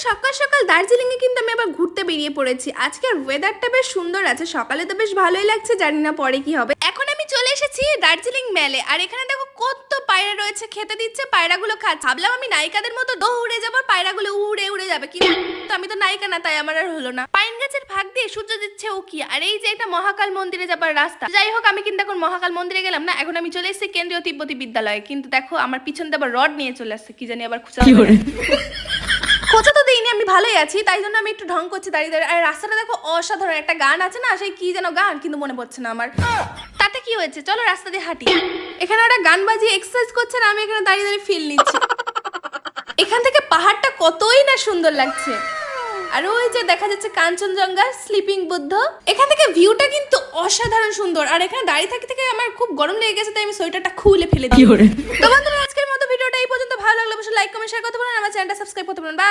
সকাল সকাল দার্জিলিং এ কিন্তু আমি আবার ঘুরতে বেরিয়ে পড়েছি। আজকের ওয়েদারটা বেশ সুন্দর আছে, সকালে তো বেশ ভালোই লাগছে, জানি না পরে কি হবে। এখন আমি চলে এসেছি দার্জিলিং মেলে, আর এখানে দেখো কত পায়রা রয়েছে, খেতে দিচ্ছে, পায়রাগুলো খাচ্ছে। ভাবলাম আমি নায়িকাদের মতো দৌড়ে যাবো, পায়রাগুলো উড়ে উড়ে যাবে, কিন্তু আমি তো নায়িকা না, তাই আমার আর হলো না। পাইন গাছের ভাগ দিয়ে সূর্য দিচ্ছে উকি, আর এই যে একটা মহাকাল মন্দিরে যাবার রাস্তা। যাই হোক, আমি কিন্তু এখন মহাকাল মন্দিরে গেলাম না, এখন আমি চলে এসেছি কেন্দ্রীয় তিব্বতী বিদ্যালয়ে। কিন্তু দেখো আমার পিছন দিয়ে আবার রড নিয়ে চলে আসছে, কি জানি আবার খুঁজা খোঁচা তো দিইনি, আমি ভালোই আছি, তাই জন্য আমি একটু ঢং করছি দাঁড়িয়ে দাঁড়িয়ে। আর রাস্তাটা দেখো অসাধারণ, একটা গান আছে না, সেই কি যেন গান, কিন্তু মনে পড়ছে না আমার। তাতে কি হয়েছে, চলো রাস্তা দিয়ে হাঁটি। এখানে ওরা গান বাজিয়ে এক্সারসাইজ করছে, আর আমি এখানে দাঁড়িয়ে দাঁড়িয়ে ফিল নিচ্ছি। এখান থেকে পাহাড়টা কতই না সুন্দর লাগছে। আর ওই যে দেখা যাচ্ছে কাঞ্চনজঙ্ঘা, স্লিপিং বুদ্ধ। এখান থেকে ভিউটা কিন্তু অসাধারণ সুন্দর। আর এখানে দাঁড়িয়ে থাকতে থেকে আমার খুব গরম লেগে গেছে, তাই আমি সোয়েটারটা খুলে ফেলে দিই। তো বন্ধুরা, আজকের মতো ভিডিওটা এই পর্যন্ত। ভালো লাগলে অবশ্যই লাইক কমেন্ট শেয়ার করতে পারেন, আমার চ্যানেলটা সাবস্ক্রাইব করতে পারেন। বাই।